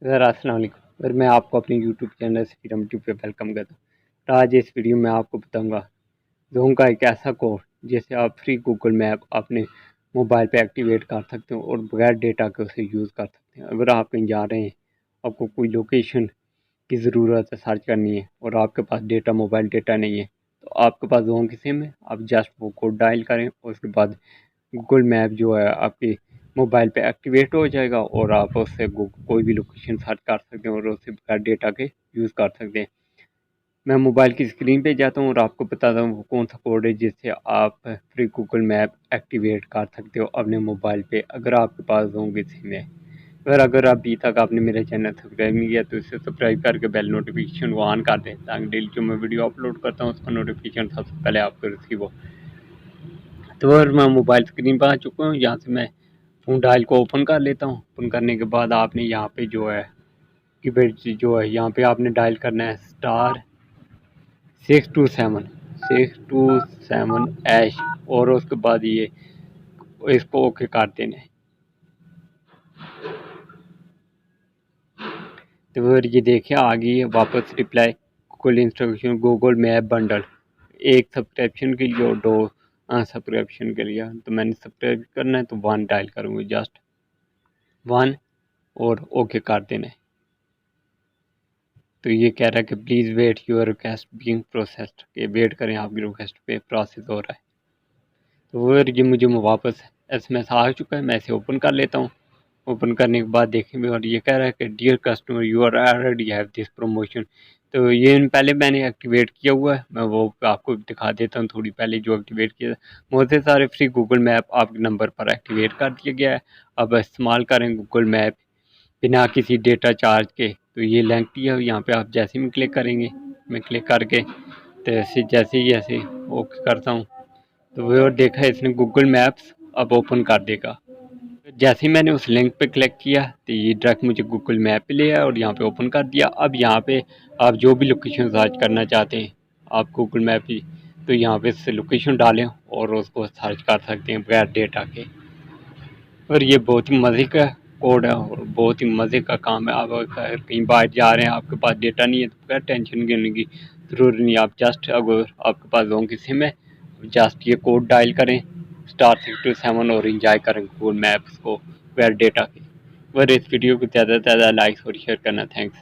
अस्सलाम वालेकुम। अगर मैं आपको अपने यूट्यूब चैनल स्पीडम ट्यूब पे वेलकम करता हूँ। तो आज इस वीडियो में आपको बताऊंगा ज़ूम का एक ऐसा कोड जिससे आप फ्री गूगल मैप अपने मोबाइल पे एक्टिवेट कर सकते हो और बगैर डेटा के उसे यूज़ कर सकते हैं। अगर आप कहीं जा रहे हैं, आपको कोई लोकेशन की ज़रूरत है सर्च करनी है और आपके पास डेटा मोबाइल डेटा नहीं है, तो आपके पास ज़ूम की सिम है, आप जस्ट वो कोड डायल करें और उसके बाद गूगल मैप जो है आपके मोबाइल पे एक्टिवेट हो जाएगा और आप उससे कोई भी लोकेशन सर्च कर सकते हैं और उससे बगैर डेटा के यूज़ कर सकते हैं। मैं मोबाइल की स्क्रीन पे जाता हूँ और आपको बताता हूँ वो कौन सा कोड है जिससे आप फ्री गूगल मैप एक्टिवेट कर सकते हो अपने मोबाइल पे, अगर आपके पास होंगे सिम है। अगर अभी तक आपने मेरा चैनल सब्सक्राइब नहीं किया तो इसे सब्सक्राइब करके बेल नोटिफिकेशन को ऑन कर दें ताकि डेली जो मैं वीडियो अपलोड करता हूँ उसका नोटिफिकेशन सबसे पहले आपको रिसीव हो। तो अगर मैं मोबाइल स्क्रीन पर आ चुका हूँ, यहाँ से मैं फ़ोन डायल को ओपन कर लेता हूँ। ओपन करने के बाद आपने यहाँ पे जो है कीपैड जो है यहाँ पे आपने डायल करना है *627 और उसके बाद ये इसको ओके कर देना है। तो फिर ये देखिए आ गई है वापस reply Google instruction Google map bundle, एक सब्सक्रिप्शन के लिए और दो सब्सक्रिप्शन के लिए। तो मैंने सब्सक्राइब करना है तो 1 डायल करूँगी, जस्ट 1 और ओके कर देना है। तो ये कह रहा है कि please wait your request being processed, कि वेट करें आपकी रिक्वेस्ट पे प्रोसेस हो रहा है। तो फिर ये मुझे वापस एसएमएस आ चुका है, मैं इसे ओपन कर लेता हूँ। ओपन करने के बाद देखेंगे और ये कह रहा है कि dear customer you are already have this promotion. तो ये पहले मैंने एक्टिवेट किया हुआ है, मैं वो आपको दिखा देता हूँ। थोड़ी पहले जो एक्टिवेट किया था, बहुत से सारे फ्री गूगल मैप आपके नंबर पर एक्टिवेट कर दिया गया है। अब इस्तेमाल करें गूगल मैप बिना किसी डेटा चार्ज के। तो ये लिंक दिया है, यहाँ पे आप जैसे ही क्लिक करेंगे, मैं क्लिक करके तो जैसे ही ऐसे ओके करता हूँ तो वो और देखा इसने गूगल मैप्स अब ओपन कर देगा। जैसे ही मैंने उस लिंक पे क्लिक किया तो ये डायरेक्ट मुझे गूगल मैप पे ले आया और यहाँ पे ओपन कर दिया। अब यहाँ पे आप जो भी लोकेशन सर्च करना चाहते हैं आप गूगल मैप की, तो यहाँ पे से लोकेशन डालें और उसको सर्च कर सकते हैं बगैर डेटा के। और ये बहुत ही मज़े का कोड है और बहुत ही मज़े का काम है। आप अगर कहीं बाहर जा रहे हैं, आपके पास डेटा नहीं है, तो बगैर टेंशन करने की ज़रूरत नहीं। आप जस्ट अगर आपके पास ज़ोन की सिम है, जस्ट ये कोड डायल करें *627 और इंजॉय करें गूगल मैप्स को बगैर डेटा के। अगर इस वीडियो को ज़्यादा से ज़्यादा लाइक और शेयर करना। थैंक्स।